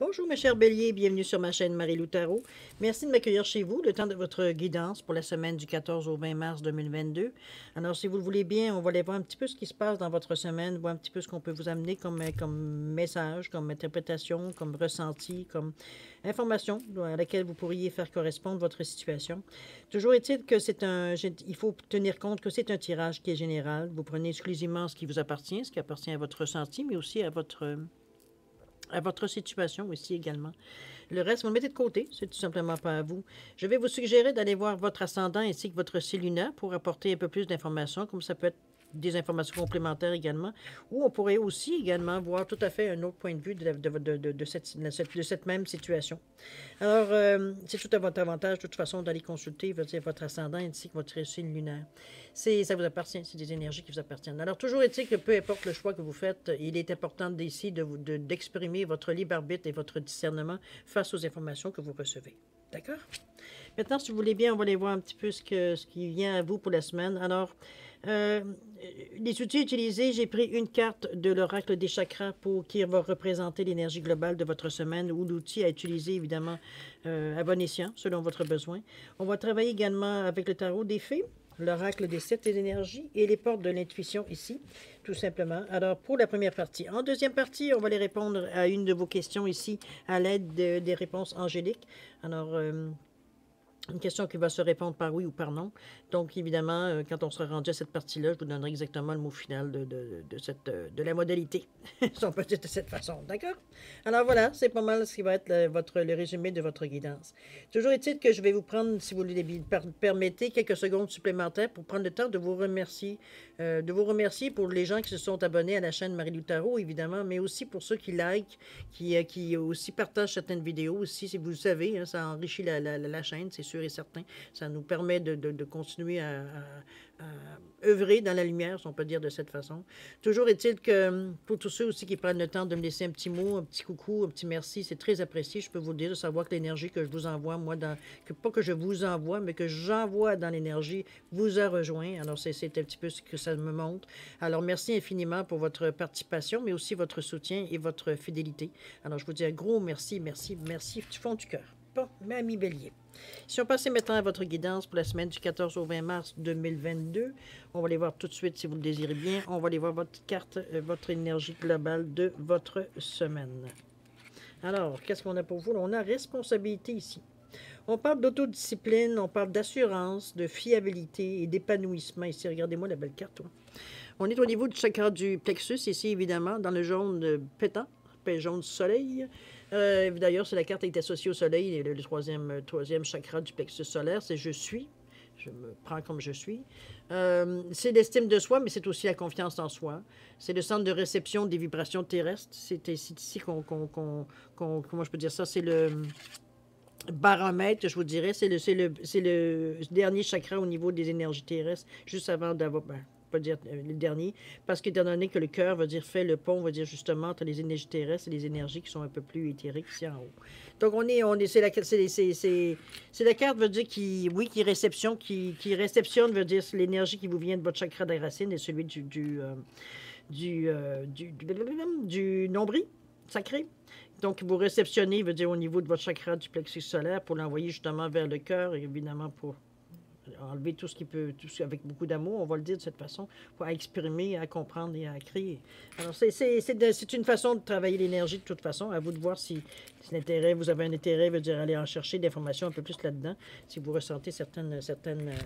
Bonjour mes chers béliers, bienvenue sur ma chaîne Marie-Lou Tarot. Merci de m'accueillir chez vous, le temps de votre guidance pour la semaine du 14 au 20 mars 2022. Alors si vous le voulez bien, on va aller voir un petit peu ce qui se passe dans votre semaine, voir un petit peu ce qu'on peut vous amener comme message, comme interprétation, comme ressenti, comme information à laquelle vous pourriez faire correspondre votre situation. Toujours est-il que il faut tenir compte que c'est un tirage qui est général. Vous prenez exclusivement ce qui vous appartient, ce qui appartient à votre ressenti, mais aussi à votre situation aussi également. Le reste, vous le mettez de côté, c'est tout simplement pas à vous. Je vais vous suggérer d'aller voir votre ascendant ainsi que votre ciel lunaire pour apporter un peu plus d'informations, comme ça peut être des informations complémentaires également, ou on pourrait aussi également voir tout à fait un autre point de vue de cette même situation. Alors, c'est tout à votre avantage, de toute façon, d'aller consulter votre ascendant ainsi que votre signe lunaire. Ça vous appartient, c'est des énergies qui vous appartiennent. Alors, toujours est-il que peu importe le choix que vous faites, il est important d'ici d'exprimer votre libre arbitre et votre discernement face aux informations que vous recevez. D'accord? Maintenant, si vous voulez bien, on va aller voir un petit peu ce qui vient à vous pour la semaine. Alors, les outils utilisés, j'ai pris une carte de l'oracle des chakras qui va représenter l'énergie globale de votre semaine ou l'outil à utiliser évidemment à bon escient selon votre besoin. On va travailler également avec le tarot des fées, l'oracle des sept énergies et les portes de l'intuition ici, tout simplement. Alors, pour la première partie. En deuxième partie, on va aller répondre à une de vos questions ici à l'aide des réponses angéliques. Alors, une question qui va se répondre par oui ou par non. Donc, évidemment, quand on sera rendu à cette partie-là, je vous donnerai exactement le mot final de la modalité, si on peut dire de cette façon. D'accord? Alors voilà, c'est pas mal ce qui va être le résumé de votre guidance. Toujours est-il que je vais vous prendre, si vous le permettez, quelques secondes supplémentaires pour prendre le temps de vous remercier pour les gens qui se sont abonnés à la chaîne Marie-Lou Tarot, évidemment, mais aussi pour ceux qui likent, qui aussi partagent certaines vidéos aussi, si vous le savez, hein, ça enrichit la chaîne, c'est sûr et certain. Ça nous permet de continuer à œuvrer dans la lumière, si on peut dire de cette façon. Toujours est-il que pour tous ceux aussi qui prennent le temps de me laisser un petit mot, un petit coucou, un petit merci, c'est très apprécié. Je peux vous le dire, de savoir que l'énergie que je vous envoie, moi, pas que je vous envoie, mais que j'envoie dans l'énergie, vous a rejoint. Alors, c'est un petit peu ce que ça me montre. Alors, merci infiniment pour votre participation, mais aussi votre soutien et votre fidélité. Alors, je vous dis un gros merci, merci, merci du fond du cœur. Bon, mes amis béliers. Si on passait maintenant à votre guidance pour la semaine du 14 au 20 mars 2022, on va aller voir tout de suite si vous le désirez bien. On va aller voir votre carte, votre énergie globale de votre semaine. Alors, qu'est-ce qu'on a pour vous? On a responsabilité ici. On parle d'autodiscipline, on parle d'assurance, de fiabilité et d'épanouissement ici. Regardez-moi la belle carte. On est au niveau du chakra du plexus ici, évidemment, dans le jaune pétant, jaune soleil. D'ailleurs, c'est la carte qui est associée au soleil, le troisième chakra du plexus solaire, c'est je suis. Je me prends comme je suis. C'est l'estime de soi, mais c'est aussi la confiance en soi. C'est le centre de réception des vibrations terrestres. C'est ici comment je peux dire ça? C'est le baromètre, je vous dirais. C'est le dernier chakra au niveau des énergies terrestres, juste avant d'avoir... pas dire le dernier, parce qu'étant donné que le cœur fait le pont, justement, entre les énergies terrestres et les énergies qui sont un peu plus éthériques ici en haut. Donc, c'est la carte, veut dire, qui réceptionne, veut dire, l'énergie qui vous vient de votre chakra des racines et celui du nombril sacré. Donc, vous réceptionnez, veut dire, au niveau de votre chakra du plexus solaire pour l'envoyer justement vers le cœur et évidemment pour enlever tout ce qui peut, avec beaucoup d'amour, on va le dire de cette façon, pour exprimer, à comprendre et à créer. Alors, c'est une façon de travailler l'énergie de toute façon. À vous de voir si vous avez un intérêt, veut dire aller en chercher des informations un peu plus là-dedans, si vous ressentez certaines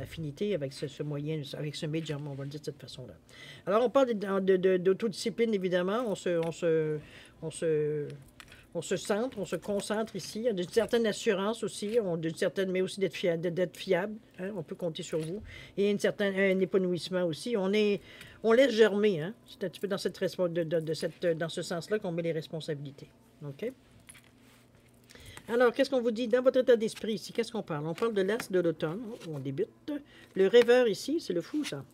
affinités avec ce moyen, avec ce médium, on va le dire de cette façon-là. Alors, on parle d'autodiscipline, évidemment. On se centre, on se concentre ici. Il y a d'une certaine assurance aussi, mais aussi d'être fiable. Hein, on peut compter sur vous. Et un épanouissement aussi. On laisse germer. Hein, c'est un petit peu dans ce sens-là qu'on met les responsabilités. OK? Alors, qu'est-ce qu'on vous dit dans votre état d'esprit ici? Qu'est-ce qu'on parle? On parle de l'as de l'automne. On débute. Le rêveur ici, c'est le fou, ça.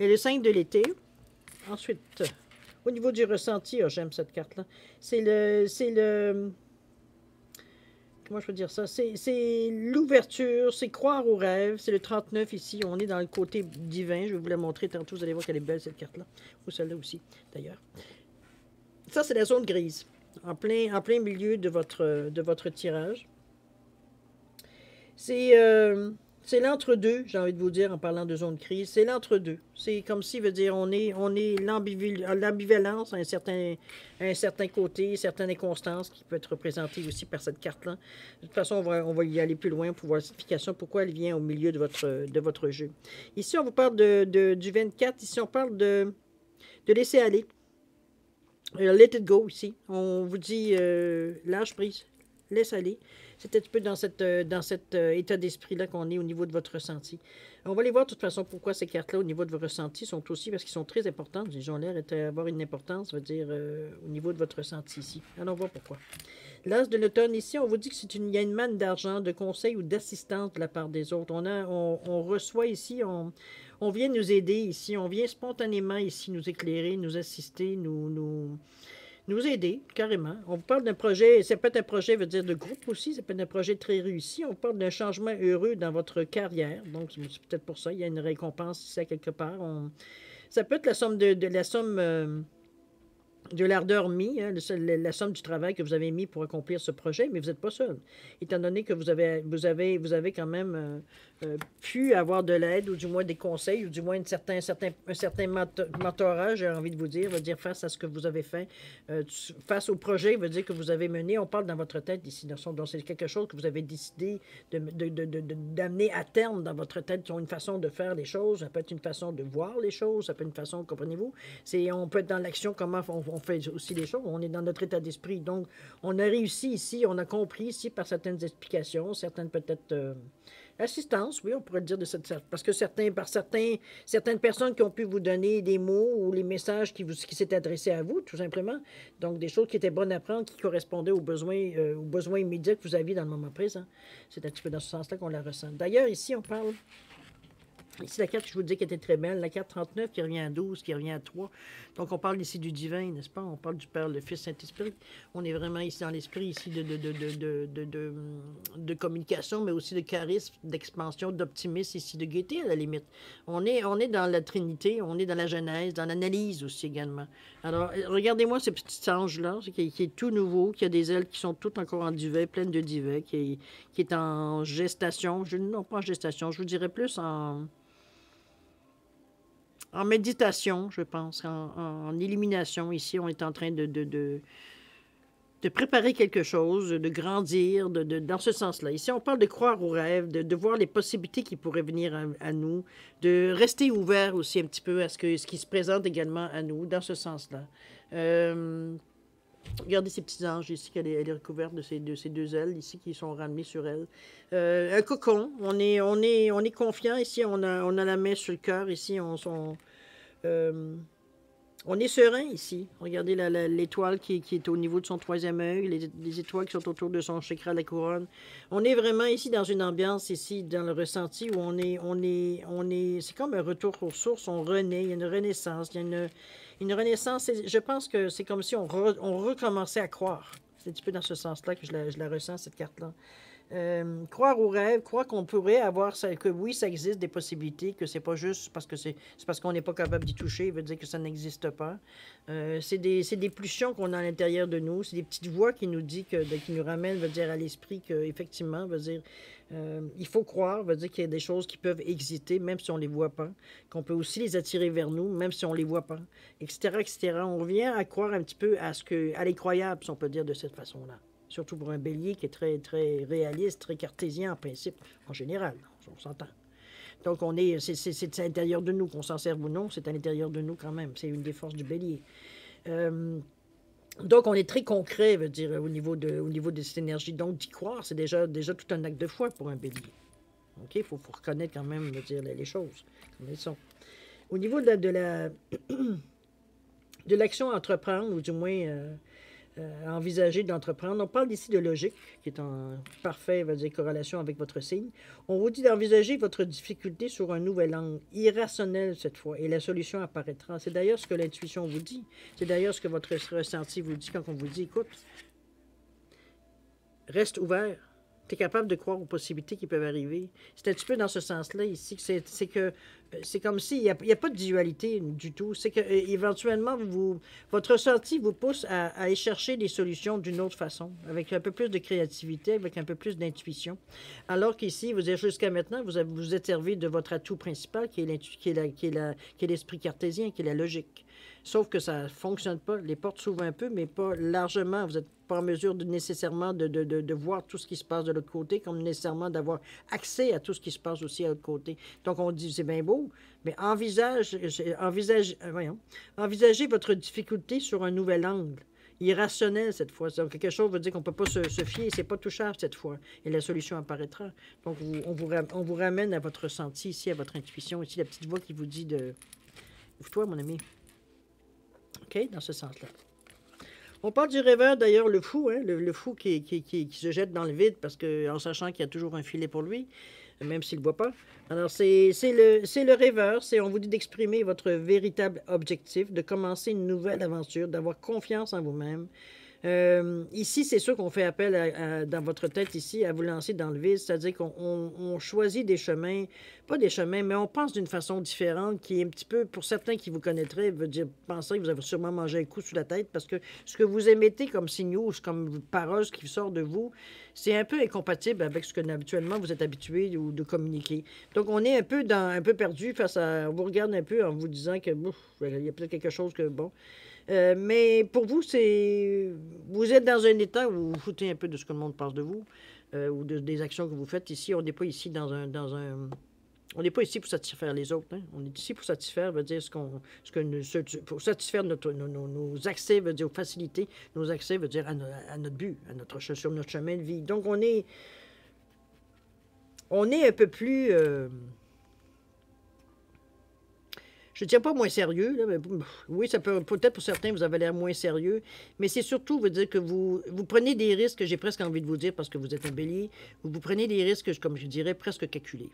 Et le 5 de l'été. Ensuite... Au niveau du ressenti, j'aime cette carte-là. C'est le... Comment je peux dire ça? C'est l'ouverture, c'est croire au rêve. C'est le 39 ici. On est dans le côté divin. Je vais vous la montrer tantôt. Vous allez voir qu'elle est belle, cette carte-là. Ou celle-là aussi, d'ailleurs. Ça, c'est la zone grise. en plein milieu de votre tirage. C'est l'entre-deux, j'ai envie de vous dire, en parlant de zone de crise. C'est l'entre-deux. C'est comme si, veut dire, on est l'ambivalence à un certain côté, certaines inconstances qui peut être représentée aussi par cette carte-là. De toute façon, on va y aller plus loin pour voir l'explication pourquoi elle vient au milieu de votre jeu. Ici, on vous parle du 24. Ici, on parle de laisser aller. Let it go, ici. On vous dit lâche prise, laisse aller. C'est un petit peu dans cet état d'esprit-là qu'on est au niveau de votre ressenti. On va aller voir de toute façon pourquoi ces cartes-là, au niveau de vos ressentis, sont aussi, parce qu'ils sont très importantes. Ils ont l'air d'avoir une importance, veut dire, au niveau de votre ressenti ici. Allons voir pourquoi. L'as de l'automne, ici, on vous dit qu'il y a une manne d'argent, de conseils ou d'assistance de la part des autres. On reçoit ici, on vient nous aider ici, on vient spontanément ici nous éclairer, nous assister, nous aider, carrément. On vous parle d'un projet, ça peut être un projet, veut dire de groupe aussi, ça peut être un projet très réussi. On vous parle d'un changement heureux dans votre carrière. Donc, c'est peut-être pour ça, il y a une récompense ici à quelque part. Ça peut être la somme de l'ardeur mis, hein, la somme du travail que vous avez mis pour accomplir ce projet, mais vous n'êtes pas seul. Étant donné que vous avez quand même pu avoir de l'aide, ou du moins des conseils, ou du moins un certain mentorat, j'ai envie de vous dire, veut dire face à ce que vous avez fait, face au projet, veut dire que vous avez mené, on parle dans votre tête ici, donc c'est quelque chose que vous avez décidé d'amener à terme dans votre tête, qui ont une façon de faire les choses, ça peut être une façon de voir les choses, ça peut être une façon, comprenez-vous, on peut être dans l'action, comment on fait aussi les choses, on est dans notre état d'esprit, donc on a réussi ici, on a compris ici par certaines explications, certaines peut-être assistance, oui, on pourrait le dire de cette sorte. Parce que certaines personnes qui ont pu vous donner des mots ou les messages qui s'étaient adressés à vous, tout simplement. Donc, des choses qui étaient bonnes à prendre, qui correspondaient aux besoins immédiats que vous aviez dans le moment présent. C'est un petit peu dans ce sens-là qu'on la ressent. D'ailleurs, ici, on parle. Ici, la carte que je vous dis qui était très belle, la carte 39 qui revient à 12, qui revient à 3. Donc, on parle ici du divin, n'est-ce pas? On parle du Père, le Fils, Saint-Esprit. On est vraiment ici dans l'esprit ici de communication, mais aussi de charisme, d'expansion, d'optimisme, ici de gaieté à la limite. On est dans la Trinité, on est dans la Genèse, dans l'analyse aussi également. Alors, regardez-moi ce petit ange-là, qui est tout nouveau, qui a des ailes qui sont toutes encore en duvet, pleines de duvet, qui est en gestation. Non, pas en gestation, je vous dirais plus en méditation, je pense, en élimination. Ici, on est en train de préparer quelque chose, de grandir, dans ce sens-là. Ici, on parle de croire aux rêves, de voir les possibilités qui pourraient venir à nous, de rester ouvert aussi un petit peu à ce qui se présente également à nous, dans ce sens-là. Regardez ces petits anges ici, elle est recouverte de ces deux ailes ici qui sont ramenées sur elle. Un cocon, on est confiant ici, on a la main sur le cœur ici, on est serein ici. Regardez l'étoile qui est au niveau de son troisième œil, les étoiles qui sont autour de son chakra, la couronne. On est vraiment ici dans une ambiance ici, dans le ressenti où c'est comme un retour aux sources, on renaît, il y a une renaissance, il y a une renaissance. Je pense que c'est comme si on recommençait à croire. C'est un petit peu dans ce sens-là que je la ressens, cette carte-là. Croire aux rêves, croire qu'on pourrait avoir, que oui, ça existe des possibilités, que c'est pas juste parce que c'est parce qu'on n'est pas capable d'y toucher, veut dire que ça n'existe pas. C'est des pulsions qu'on a à l'intérieur de nous, c'est des petites voix qui nous dit qui nous ramènent, veut dire à l'esprit qu'effectivement, veut dire il faut croire, veut dire qu'il y a des choses qui peuvent exister, même si on les voit pas, qu'on peut aussi les attirer vers nous, même si on les voit pas, etc., etc. On revient à croire un petit peu à l'incroyable, si on peut dire de cette façon-là. Surtout pour un bélier qui est très, très réaliste, très cartésien en principe, en général, on s'entend. Donc, c'est à l'intérieur de nous, qu'on s'en serve ou non, c'est à l'intérieur de nous quand même. C'est une des forces du bélier. Donc, on est très concret, veut dire, au niveau de cette énergie. Donc, d'y croire, c'est déjà tout un acte de foi pour un bélier. OK? Il faut reconnaître quand même, veut dire, les choses comme elles sont. Au niveau de l'action à entreprendre, ou du moins envisager d'entreprendre. On parle ici de logique, qui est en parfaite, corrélation avec votre signe. On vous dit d'envisager votre difficulté sur un nouvel angle, irrationnel cette fois, et la solution apparaîtra. C'est d'ailleurs ce que l'intuition vous dit. C'est d'ailleurs ce que votre ressenti vous dit quand on vous dit, écoute, reste ouvert, Tu es capable de croire aux possibilités qui peuvent arriver. C'est un petit peu dans ce sens-là ici, que c'est que c'est comme s'il n'y a pas de dualité du tout. C'est que éventuellement, votre ressenti vous pousse à aller chercher des solutions d'une autre façon, avec un peu plus de créativité, avec un peu plus d'intuition. Alors qu'ici, vous êtes jusqu'à maintenant, vous êtes servi de votre atout principal, qui est l'esprit cartésien, qui est la logique. Sauf que ça ne fonctionne pas. Les portes s'ouvrent un peu, mais pas largement. Vous n'êtes pas en mesure nécessairement de voir tout ce qui se passe de l'autre côté, comme nécessairement d'avoir accès à tout ce qui se passe aussi à l'autre côté. Donc, on dit, c'est bien beau, mais envisagez votre difficulté sur un nouvel angle. Irrationnel cette fois. Donc, quelque chose veut dire qu'on ne peut pas se fier, c'est pas touchable cette fois. Et la solution apparaîtra. Donc, on vous ramène à votre ressenti ici, à votre intuition. Ici, la petite voix qui vous dit de... Ouvre-toi, mon ami. OK? Dans ce sens-là. On parle du rêveur, d'ailleurs, le fou, hein? Le fou qui se jette dans le vide parce que, en sachant qu'il y a toujours un filet pour lui, même s'il ne le voit pas. Alors, c'est le rêveur. On vous dit d'exprimer votre véritable objectif, de commencer une nouvelle aventure, d'avoir confiance en vous-même. Ici, c'est sûr qu'on fait appel dans votre tête ici à vous lancer dans le vide, c'est-à-dire qu'on choisit des chemins, pas des chemins, mais on pense d'une façon différente qui est un petit peu, pour certains qui vous connaîtraient, veut dire penser que vous avez sûrement mangé un coup sous la tête parce que ce que vous émettez comme signaux, comme paroles qui sort de vous, c'est un peu incompatible avec ce que habituellement vous êtes habitué ou de communiquer. Donc, on est un peu perdu face à... On vous regarde un peu en vous disant que il y a peut-être quelque chose que, bon... mais pour vous, vous êtes dans un état où vous vous foutez un peu de ce que le monde pense de vous ou des actions que vous faites. Ici, on n'est pas ici on n'est pas ici pour satisfaire les autres. Hein. On est ici pour satisfaire, veut dire pour satisfaire nos accès, veut dire aux facilités. Nos accès, veut dire à notre but, sur notre chemin de vie. Donc, on est un peu plus... je ne tiens pas moins sérieux, là, mais oui, ça peut-être pour certains, vous avez l'air moins sérieux, mais c'est surtout, veut dire que vous prenez des risques, j'ai presque envie de vous dire, parce que vous êtes un bélier, vous prenez des risques, comme je dirais, presque calculés.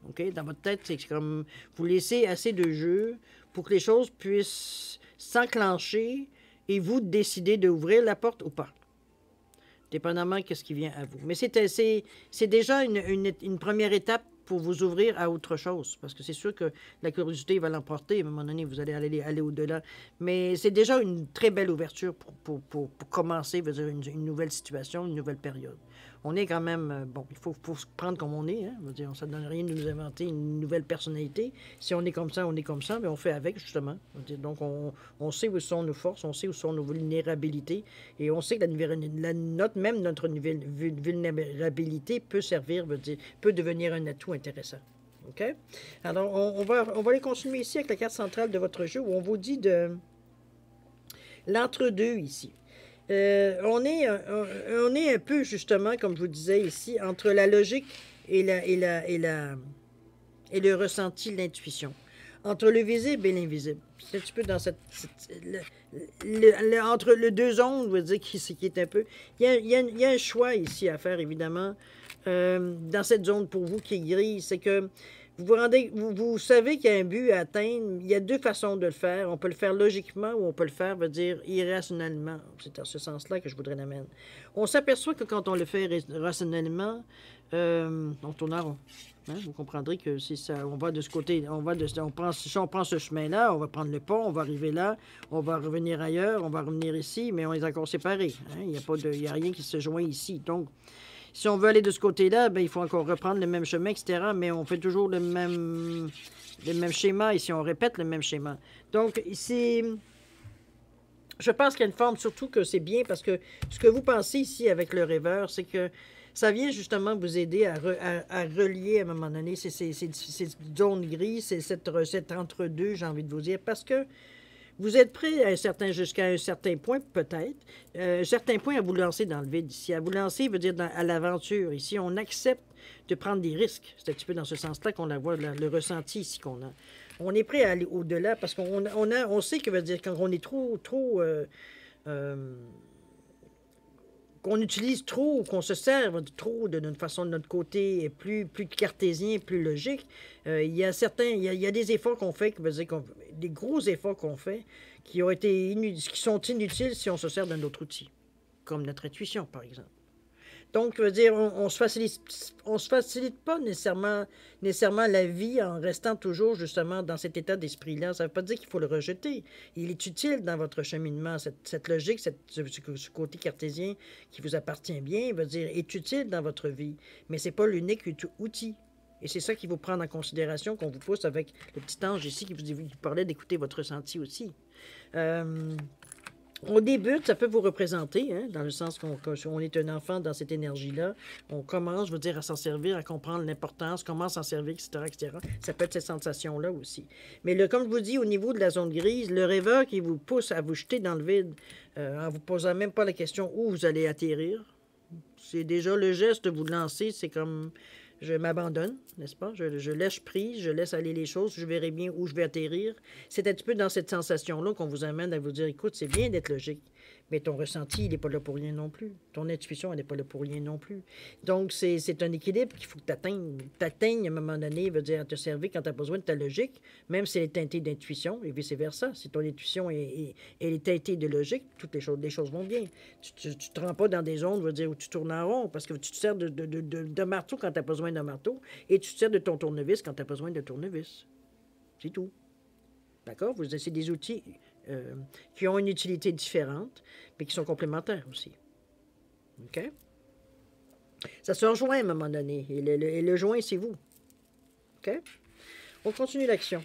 OK? Dans votre tête, c'est comme, vous laissez assez de jeu pour que les choses puissent s'enclencher et vous décidez d'ouvrir la porte ou pas. Dépendamment de ce qui vient à vous. Mais c'est déjà une première étape pour vous ouvrir à autre chose. Parce que c'est sûr que la curiosité va l'emporter. À un moment donné, vous allez aller au-delà. Mais c'est déjà une très belle ouverture pour commencer, veut dire, une nouvelle situation, une nouvelle période. On est quand même... bon, il faut se prendre comme on est. Hein, veut dire, ça ne donne rien de nous inventer une nouvelle personnalité. Si on est comme ça, on est comme ça, mais on fait avec, justement. Veut dire, donc, on sait où sont nos forces, on sait où sont nos vulnérabilités, et on sait que notre vulnérabilité peut servir, veut dire, peut devenir un atout intéressant. OK? Alors, on va aller continuer ici avec la carte centrale de votre jeu où on vous dit de l'entre-deux ici. On est un peu, justement, comme je vous disais ici, entre la logique et le ressenti, l'intuition. Entre le visible et l'invisible. C'est un petit peu dans entre les deux zones, je veux dire, qui est un peu... Il y a un choix ici à faire, évidemment, dans cette zone pour vous qui est grise. C'est que vous savez qu'il y a un but à atteindre. Il y a deux façons de le faire. On peut le faire logiquement ou on peut le faire, veut dire, irrationnellement. C'est dans ce sens-là que je voudrais l'amener. On s'aperçoit que quand on le fait rationnellement, on tourne en rond. Hein? Vous comprendrez que si ça, on va de ce côté, si on prend ce chemin-là, on va prendre le pont, on va arriver là, on va revenir ailleurs, on va revenir ici, mais on est encore séparés. Hein? Il n'y a rien qui se joint ici. Donc, si on veut aller de ce côté-là, ben, il faut encore reprendre le même chemin, etc. Mais on fait toujours le même schéma ici, on répète le même schéma. Donc, ici, je pense qu'il y a une forme, surtout que c'est bien, parce que ce que vous pensez ici avec le rêveur, c'est que ça vient justement vous aider à relier à un moment donné ces zones grises, c'est cet entre-deux, j'ai envie de vous dire, parce que vous êtes prêt jusqu'à un certain point, peut-être, un certain point à vous lancer dans le vide ici. À vous lancer veut dire à l'aventure. Ici, on accepte de prendre des risques. C'est un petit peu dans ce sens-là qu'on a le ressenti ici qu'on a. On est prêt à aller au-delà parce qu'on sait que veut dire quand on est trop qu'on utilise trop, qu'on se sert trop de notre façon, de notre côté plus cartésien, plus logique, il y a des efforts qu'on fait, des gros efforts qu'on fait, qui sont inutiles si on se sert d'un autre outil, comme notre intuition, par exemple. Donc, je veux dire, on se facilite pas nécessairement la vie en restant toujours justement dans cet état d'esprit-là. Ça ne veut pas dire qu'il faut le rejeter. Il est utile dans votre cheminement. Cette logique, ce côté cartésien qui vous appartient bien, veut dire, est utile dans votre vie. Mais ce n'est pas l'unique outil. Et c'est ça qu'il faut prendre en considération, qu'on vous pousse avec le petit ange ici qui vous parlait d'écouter votre ressenti aussi. On débute, ça peut vous représenter, hein, dans le sens qu'on est un enfant dans cette énergie-là. On commence, je veux dire, à s'en servir, à comprendre l'importance, comment s'en servir, etc., etc. Ça peut être cette sensation-là aussi. Mais comme je vous dis, au niveau de la zone grise, le rêveur qui vous pousse à vous jeter dans le vide, en vous posant même pas la question où vous allez atterrir, c'est déjà le geste de vous lancer, c'est comme... Je m'abandonne, n'est-ce pas? Je lâche prise, je laisse aller les choses, je verrai bien où je vais atterrir. C'est un petit peu dans cette sensation-là qu'on vous amène à vous dire, écoute, c'est bien d'être logique, mais ton ressenti, il n'est pas là pour rien non plus. Ton intuition, elle n'est pas là pour rien non plus. Donc, c'est un équilibre qu'il faut que tu atteignes. Tu à un moment donné, veut dire à te servir quand tu as besoin de ta logique, même si elle est teintée d'intuition, et vice-versa. Si ton intuition elle est teintée de logique, toutes les choses vont bien. Tu ne te rends pas dans des zones, veut dire, où tu tournes en rond, parce que tu te sers de marteau quand tu as besoin d'un marteau, et tu te sers de ton tournevis quand tu as besoin de tournevis. C'est tout. D'accord? C'est des outils qui ont une utilité différente, mais qui sont complémentaires aussi. OK? Ça se rejoint à un moment donné. Et le joint, c'est vous. OK? On continue l'action.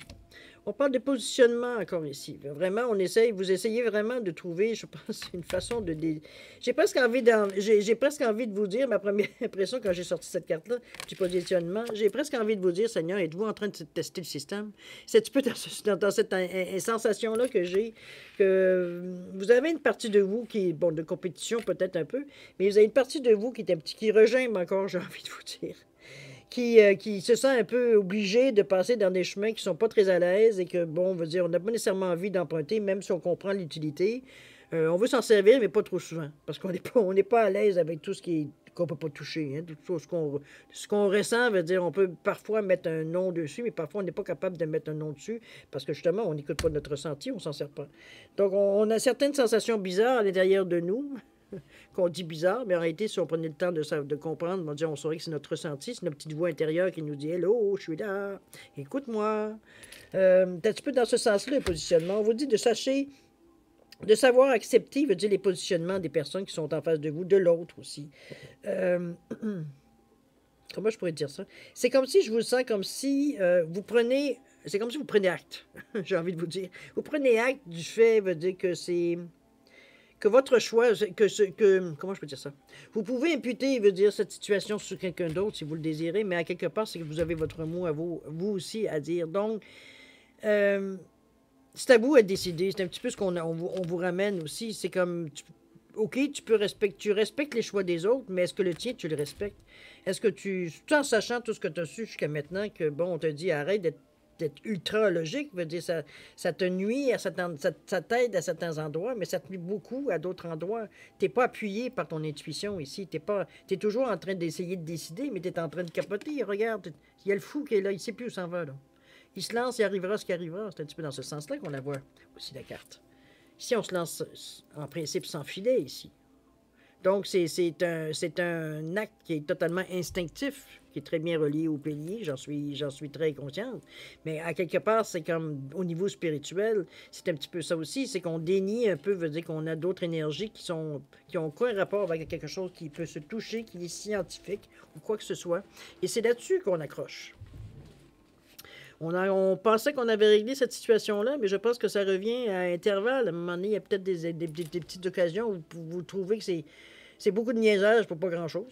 On parle de positionnement encore ici. Vraiment, vous essayez vraiment de trouver, je pense, une façon de... J'ai presque envie de vous dire, ma première impression quand j'ai sorti cette carte-là, du positionnement, j'ai presque envie de vous dire, Seigneur, êtes-vous en train de tester le système? C'est un petit peu dans cette sensation-là que j'ai, que vous avez une partie de vous qui est, bon, de compétition peut-être un peu, mais vous avez une partie de vous qui est un petit, qui regimbe encore, j'ai envie de vous dire. Qui se sent un peu obligé de passer dans des chemins qui ne sont pas très à l'aise et que, bon, on veut dire, on n'a pas nécessairement envie d'emprunter, même si on comprend l'utilité. On veut s'en servir, mais pas trop souvent, parce qu'on n'est pas à l'aise avec tout ce qu'on ne peut pas toucher. Hein, tout ce qu'on ressent veut dire, on peut parfois mettre un nom dessus, mais parfois on n'est pas capable de mettre un nom dessus, parce que justement, on n'écoute pas notre ressenti, on ne s'en sert pas. Donc, on a certaines sensations bizarres à l'intérieur de nous, qu'on dit bizarre, mais en réalité, si on prenait le temps de comprendre, on saurait que c'est notre ressenti, c'est notre petite voix intérieure qui nous dit « Hello, je suis là, écoute-moi ». Un petit peu dans ce sens-là, le positionnement. On vous dit de savoir accepter, veut dire les positionnements des personnes qui sont en face de vous, de l'autre aussi. Comment je pourrais dire ça? C'est comme si, je vous sens comme si vous prenez... C'est comme si vous prenez acte, j'ai envie de vous dire. Vous prenez acte du fait, veut dire que c'est... que votre choix, comment je peux dire ça? Vous pouvez imputer, veut dire, cette situation sur quelqu'un d'autre si vous le désirez, mais à quelque part, c'est que vous avez votre mot à vous aussi à dire. Donc, c'est à vous à décider. C'est un petit peu ce on vous ramène aussi. C'est comme, OK, tu respectes les choix des autres, mais est-ce que le tien, tu le respectes? Est-ce que tout en sachant tout ce que tu as su jusqu'à maintenant, que, bon, on te dit, arrête d'être ultra logique, veut dire ça te nuit, ça t'aide à certains endroits, mais ça te nuit beaucoup à d'autres endroits. Tu n'es pas appuyé par ton intuition ici. Tu es toujours en train d'essayer de décider, mais tu es en train de capoter. Regarde, il y a le fou qui est là, il ne sait plus où s'en va. Là. Il se lance, il arrivera ce qui arrivera. C'est un petit peu dans ce sens-là qu'on la voit aussi, la carte. Ici, on se lance en principe sans filet, ici. Donc, c'est un acte qui est totalement instinctif, qui est très bien relié au bélier, j'en suis très consciente. Mais à quelque part, c'est comme au niveau spirituel, c'est un petit peu ça aussi, c'est qu'on dénie un peu, veut dire qu'on a d'autres énergies qui ont quoi un rapport avec quelque chose qui peut se toucher, qui est scientifique, ou quoi que ce soit. Et c'est là-dessus qu'on accroche. On pensait qu'on avait réglé cette situation-là, mais je pense que ça revient à intervalles. À un moment donné, il y a peut-être des petites occasions où vous trouvez que c'est beaucoup de niaisage pour pas grand-chose.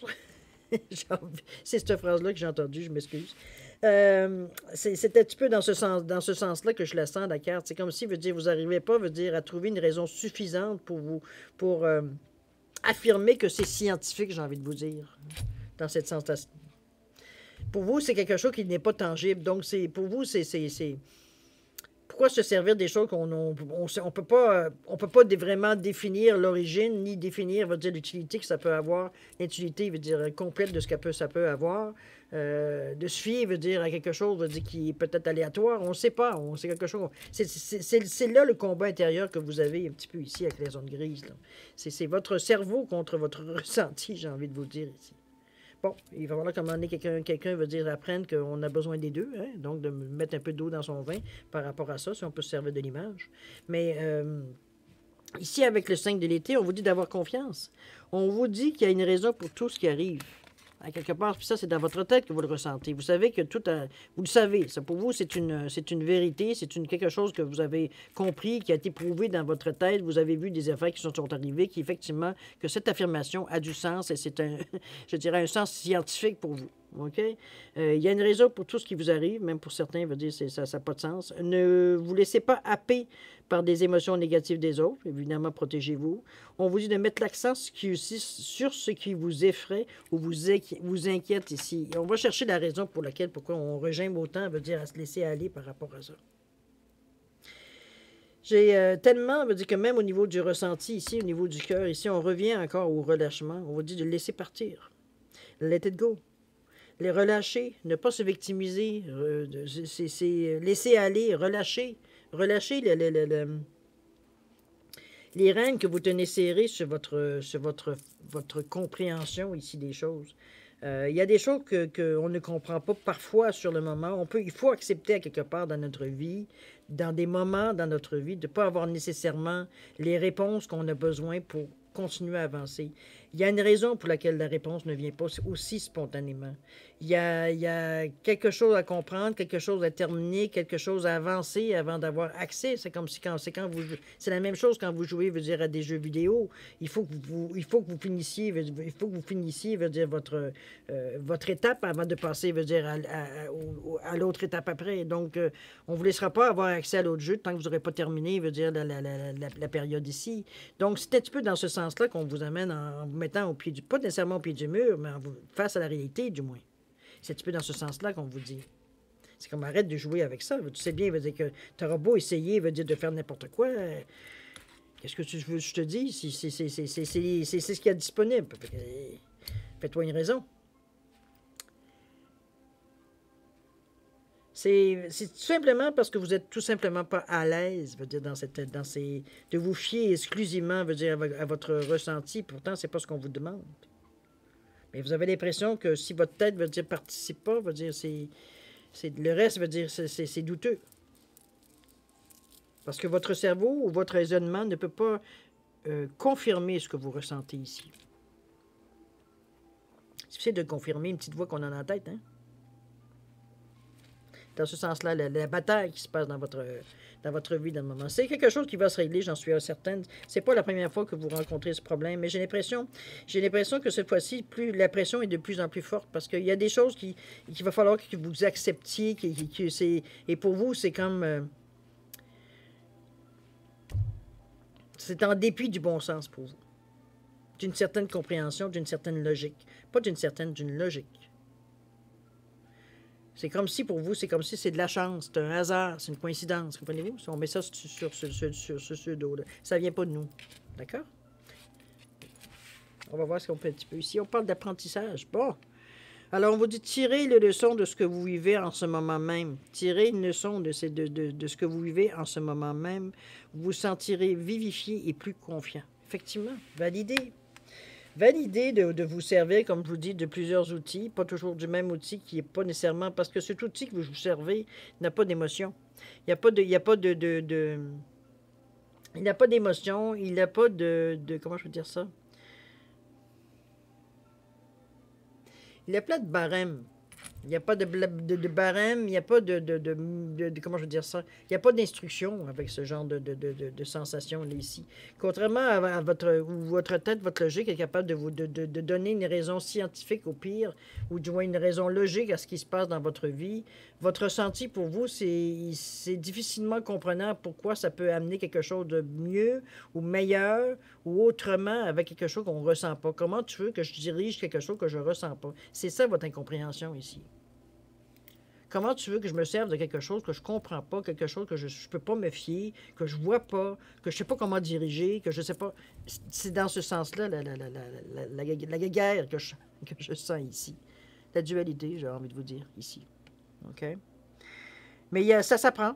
C'est cette phrase-là que j'ai entendue, je m'excuse. C'est un petit peu dans ce sens-là que je la sens, la carte. C'est comme si, veut dire, vous n'arrivez pas, veut dire, à trouver une raison suffisante pour affirmer que c'est scientifique, j'ai envie de vous dire, dans cette sensation. Pour vous, c'est quelque chose qui n'est pas tangible. Donc, pour vous, pourquoi se servir des choses on peut pas, vraiment définir l'origine, ni définir, va dire, l'utilité que ça peut avoir, l'utilité, veut dire, complète de ce que ça peut avoir. De se fier, veut dire, à quelque chose, veut dire, qui est peut-être aléatoire, on ne sait pas, c'est quelque chose. C'est là le combat intérieur que vous avez un petit peu ici avec les zones grises. C'est votre cerveau contre votre ressenti, j'ai envie de vous le dire ici. Bon, il va falloir qu'à un moment donné, quelqu'un veut dire apprendre qu'on a besoin des deux, hein? Donc de mettre un peu d'eau dans son vin par rapport à ça, si on peut se servir de l'image. Mais ici, avec le 5 de l'été, on vous dit d'avoir confiance. On vous dit qu'il y a une raison pour tout ce qui arrive. À quelque part, puis ça, c'est dans votre tête que vous le ressentez. Vous savez que vous le savez. Ça, pour vous, c'est une vérité, quelque chose que vous avez compris, qui a été prouvé dans votre tête. Vous avez vu des affaires qui sont arrivées, qui effectivement, que cette affirmation a du sens et c'est je dirais, un sens scientifique pour vous. OK? Il y a une raison pour tout ce qui vous arrive, même pour certains, veut dire ça n'a pas de sens. Ne vous laissez pas happer par des émotions négatives des autres. Évidemment, protégez-vous. On vous dit de mettre l'accent sur ce qui vous effraie ou vous inquiète ici. Et on va chercher la raison pourquoi on regimbe autant, veut dire à se laisser aller par rapport à ça. J'ai tellement, veut dire que même au niveau du ressenti ici, au niveau du cœur ici, on revient encore au relâchement. On vous dit de laisser partir. Let it go. Les relâcher, ne pas se victimiser, c'est laisser aller, relâcher les rênes que vous tenez serrées sur votre compréhension ici des choses. Il y a des choses qu'on ne comprend pas parfois sur le moment. Il faut accepter à quelque part dans notre vie, dans des moments dans notre vie, de ne pas avoir nécessairement les réponses qu'on a besoin pour continuer à avancer. Il y a une raison pour laquelle la réponse ne vient pas aussi spontanément. Il y a quelque chose à comprendre, quelque chose à terminer, quelque chose à avancer avant d'avoir accès. C'est comme si c'est la même chose quand vous jouez, veut dire, à des jeux vidéo. Il faut que vous finissiez, veut dire, votre étape avant de passer, veut dire, à l'autre étape après. Donc, on ne vous laissera pas avoir accès à l'autre jeu tant que vous n'aurez pas terminé, veut dire, la période ici. Donc, c'est un petit peu dans ce sens-là qu'on vous amène en vous mettant au pied pas nécessairement au pied du mur, mais face à la réalité, du moins. C'est un petit peu dans ce sens-là qu'on vous dit. C'est comme arrête de jouer avec ça. Tu sais bien, veut dire que tu auras beau essayer, veut dire de faire n'importe quoi. Qu'est-ce que tu veux que je te dis? C'est ce qu'il y a disponible. Fais-toi une raison. C'est tout simplement parce que vous êtes tout simplement pas à l'aise, veut dire, de vous fier exclusivement, veut dire, à votre ressenti. Pourtant, c'est pas ce qu'on vous demande. Mais vous avez l'impression que si votre tête, veut dire, participe pas, veut dire, le reste, veut dire, c'est douteux. Parce que votre cerveau ou votre raisonnement ne peut pas confirmer ce que vous ressentez ici. C'est difficile de confirmer une petite voix qu'on a en tête, hein? Dans ce sens-là, la bataille qui se passe dans votre vie dans le moment. C'est quelque chose qui va se régler, j'en suis certaine. C'est pas la première fois que vous rencontrez ce problème, mais j'ai l'impression que cette fois-ci, la pression est de plus en plus forte parce qu'il y a des choses qu'il va falloir que vous acceptiez, et pour vous, c'est comme... c'est en dépit du bon sens pour vous. D'une certaine compréhension, d'une certaine logique. Pas d'une logique. C'est comme si, pour vous, c'est de la chance, c'est un hasard, c'est une coïncidence. Comprenez-vous? On met ça sur ce pseudo-là. Ça ne vient pas de nous. D'accord? On va voir ce qu'on peut un petit peu ici. On parle d'apprentissage. Bon. Alors, on vous dit tirer les leçons de ce que vous vivez en ce moment même. Tirez une leçon de ce que vous vivez en ce moment même. Vous vous sentirez vivifié et plus confiant. Effectivement, validez. Validez de vous servir, comme je vous dis, de plusieurs outils, pas toujours du même outil qui n'est pas nécessairement... Parce que cet outil que vous servez n'a pas d'émotion. Il n'y a pas d'émotion, il n'a pas de... Comment je veux dire ça? Il n'y a pas de barème. Il n'y a pas de barème, il n'y a pas comment je veux dire ça? Il n'y a pas d'instruction avec ce genre de sensation-là ici. Contrairement à votre tête, votre logique est capable de donner une raison scientifique au pire, ou du moins une raison logique à ce qui se passe dans votre vie. Votre ressenti pour vous, c'est difficilement comprenant pourquoi ça peut amener quelque chose de mieux ou meilleur ou autrement avec quelque chose qu'on ne ressent pas. Comment tu veux que je dirige quelque chose que je ne ressens pas? C'est ça votre incompréhension ici. Comment tu veux que je me serve de quelque chose que je comprends pas, quelque chose que je ne peux pas me fier, que je vois pas, que je sais pas comment diriger, que je sais pas. C'est dans ce sens-là la guerre que je sens ici. La dualité, j'ai envie de vous dire, ici. OK? Mais ça s'apprend.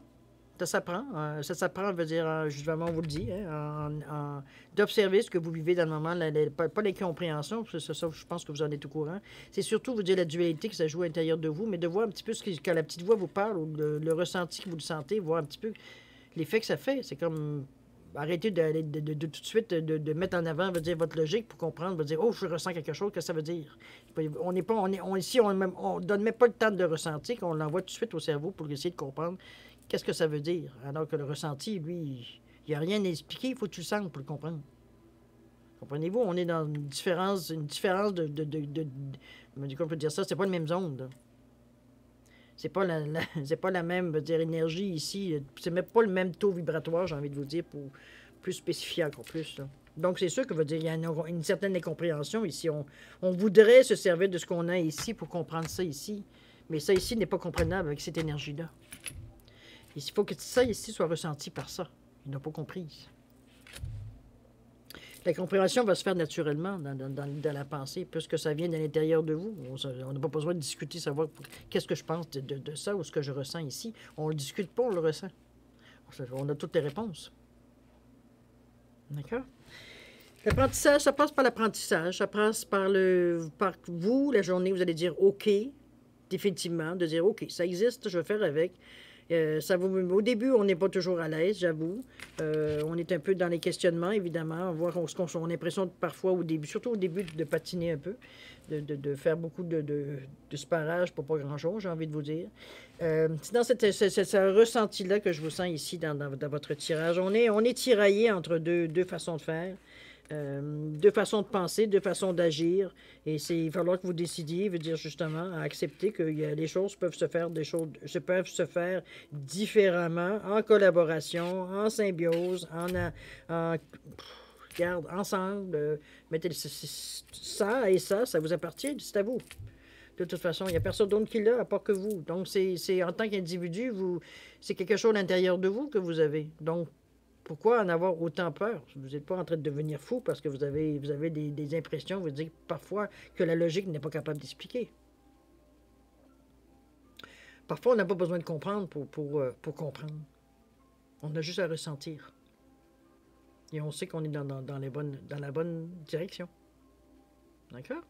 Ça s'apprend. Ça s'apprend, veut dire, justement, on vous le dit, hein, d'observer ce que vous vivez dans le moment, pas l'incompréhension, parce que ça, je pense que vous en êtes au courant. C'est surtout, vous dire, la dualité que ça joue à l'intérieur de vous, mais de voir un petit peu quand la petite voix vous parle, ou le ressenti que vous le sentez, voir un petit peu l'effet que ça fait. C'est comme arrêter de tout de suite de mettre en avant, veut dire, votre logique pour comprendre, veut dire, oh, je ressens quelque chose, qu'est-ce que ça veut dire? On n'est pas, ici, on donne même pas le temps de ressentir, qu'on l'envoie tout de suite au cerveau pour essayer de comprendre qu'est-ce que ça veut dire. Alors que le ressenti, lui, il n'y a rien à expliquer, il faut que tu le sentes pour le comprendre. Comprenez-vous? On est dans une différence on peut dire ça, c'est pas la même zone, là. C'est pas c'est pas la même, veut dire, énergie ici. C'est même pas le même taux vibratoire, j'ai envie de vous dire, pour plus spécifier encore plus, là. Donc, c'est sûr que veut dire, il y a une certaine incompréhension ici. On voudrait se servir de ce qu'on a ici pour comprendre ça ici. Mais ça ici n'est pas comprenable avec cette énergie-là. Il faut que ça ici soit ressenti par ça. Il n'a pas compris. La compréhension va se faire naturellement dans la pensée, puisque ça vient de l'intérieur de vous. On n'a pas besoin de discuter, savoir qu'est-ce que je pense de ça ou ce que je ressens ici. On ne le discute pas, on le ressent. On a toutes les réponses. D'accord? L'apprentissage, ça passe par l'apprentissage. Ça passe par vous, la journée, vous allez dire OK, définitivement, de dire OK, ça existe, je vais faire avec. Au début, on n'est pas toujours à l'aise, j'avoue. On est un peu dans les questionnements, évidemment. On a l'impression parfois, au début, surtout au début, de patiner un peu, de faire beaucoup de sparage pour pas grand-chose, j'ai envie de vous dire. C'est dans ce ressenti-là que je vous sens ici dans votre tirage. On est tiraillé entre deux façons de faire. Deux façons de penser, deux façons d'agir. Et il va falloir que vous décidiez, veut dire justement, à accepter que les choses peuvent se faire, peuvent se faire différemment, en collaboration, en symbiose, regarde, ensemble. Mettez ça et ça vous appartient, c'est à vous. De toute façon, il n'y a personne d'autre qui l'a, à part que vous. Donc, c'est en tant qu'individu, c'est quelque chose à l'intérieur de vous que vous avez. Donc, pourquoi en avoir autant peur? Vous n'êtes pas en train de devenir fou parce que vous avez des impressions, vous dites parfois que la logique n'est pas capable d'expliquer. Parfois, on n'a pas besoin de comprendre pour comprendre. On a juste à ressentir. Et on sait qu'on est dans la bonne direction. D'accord?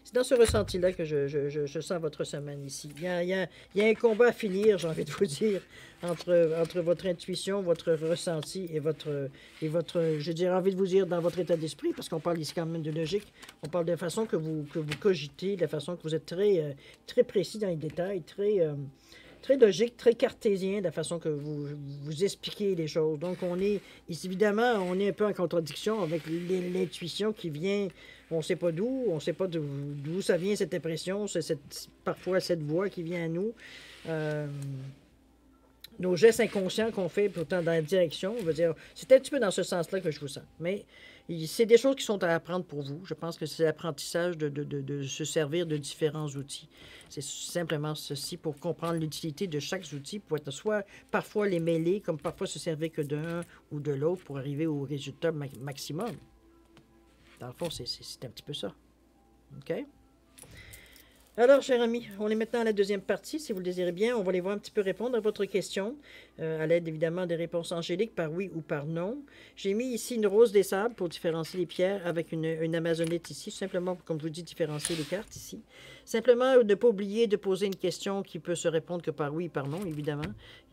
C'est dans ce ressenti-là que je sens votre semaine ici. Il y a un combat à finir, j'ai envie de vous dire, entre votre intuition, votre ressenti et je dirais envie de vous dire, dans votre état d'esprit, parce qu'on parle ici quand même de logique. On parle de la façon que vous cogitez, de la façon que vous êtes très précis dans les détails, très logique, très cartésien, de la façon que vous expliquez les choses. Donc, évidemment, on est un peu en contradiction avec l'intuition qui vient, on ne sait pas d'où, on ne sait pas d'où ça vient, cette impression, parfois cette voix qui vient à nous. Nos gestes inconscients qu'on fait pourtant dans la direction, on va dire, c'est un petit peu dans ce sens-là que je vous sens. Mais c'est des choses qui sont à apprendre pour vous. Je pense que c'est l'apprentissage de se servir de différents outils. C'est simplement ceci pour comprendre l'utilité de chaque outil, pour être soit parfois les mêler, comme parfois se servir que d'un ou de l'autre pour arriver au résultat maximum. Dans le fond, c'est un petit peu ça. OK? Alors, cher ami, on est maintenant à la deuxième partie. Si vous le désirez bien, on va aller voir un petit peu répondre à votre question, à l'aide évidemment des réponses angéliques par oui ou par non. J'ai mis ici une rose des sables pour différencier les pierres avec une amazonite ici, simplement, comme je vous dis, différencier les cartes ici. Simplement, ne pas oublier de poser une question qui peut se répondre que par oui et par non, évidemment.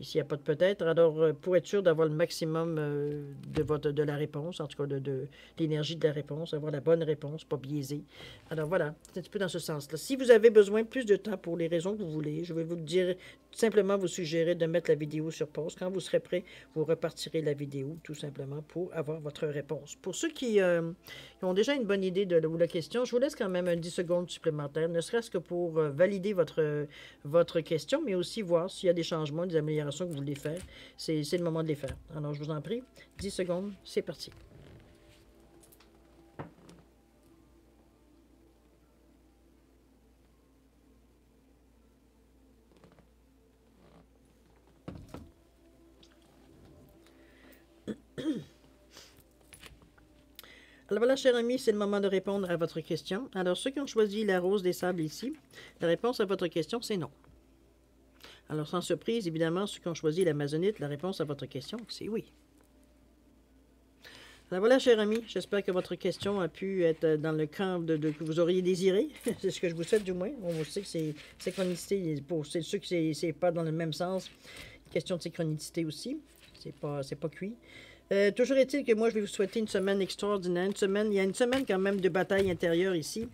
Ici, il n'y a pas de peut-être. Alors, pour être sûr d'avoir le maximum de la réponse, en tout cas de l'énergie de la réponse, avoir la bonne réponse, pas biaisée. Alors voilà, c'est un petit peu dans ce sens-là. Si vous avez besoin de plus de temps pour les raisons que vous voulez, je vais vous dire, simplement vous suggérer de mettre la vidéo sur pause. Quand vous serez prêt, vous repartirez la vidéo tout simplement pour avoir votre réponse. Pour ceux qui ont déjà une bonne idée de la question, je vous laisse quand même un 10 secondes supplémentaires, ne serait-ce que pour valider votre question, mais aussi voir s'il y a des changements, des améliorations que vous voulez faire. C'est le moment de les faire. Alors, je vous en prie, 10 secondes, c'est parti. Alors voilà, cher ami, c'est le moment de répondre à votre question. Alors, ceux qui ont choisi la rose des sables ici, la réponse à votre question, c'est non. Alors, sans surprise, évidemment, ceux qui ont choisi l'amazonite, la réponse à votre question, c'est oui. Alors voilà, cher ami, j'espère que votre question a pu être dans le camp que vous auriez désiré. C'est ce que je vous souhaite du moins. On sait que c'est synchronicité, pour ceux qui c'est pas dans le même sens, question de synchronicité aussi. C'est pas cuit. Toujours est-il que moi, je vais vous souhaiter une semaine extraordinaire. Il y a une semaine quand même de bataille intérieure ici.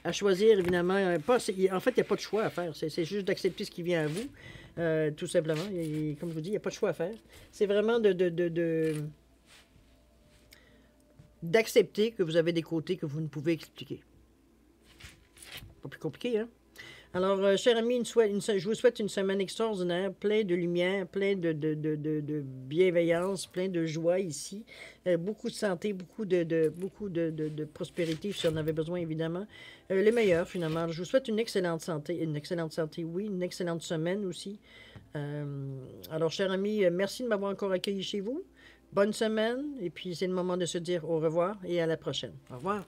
À choisir, évidemment. En fait, il n'y a pas de choix à faire. C'est juste d'accepter ce qui vient à vous, tout simplement. Comme je vous dis, il n'y a pas de choix à faire. C'est vraiment d'accepter que vous avez des côtés que vous ne pouvez expliquer. Pas plus compliqué, hein? Alors, cher ami, je vous souhaite une semaine extraordinaire, plein de lumière, plein de bienveillance, plein de joie ici. Beaucoup de santé, beaucoup de prospérité, si on en avait besoin, évidemment. Les meilleurs, finalement. Je vous souhaite une excellente santé, oui, une excellente semaine aussi. Alors, cher ami, merci de m'avoir encore accueilli chez vous. Bonne semaine, et puis c'est le moment de se dire au revoir et à la prochaine. Au revoir.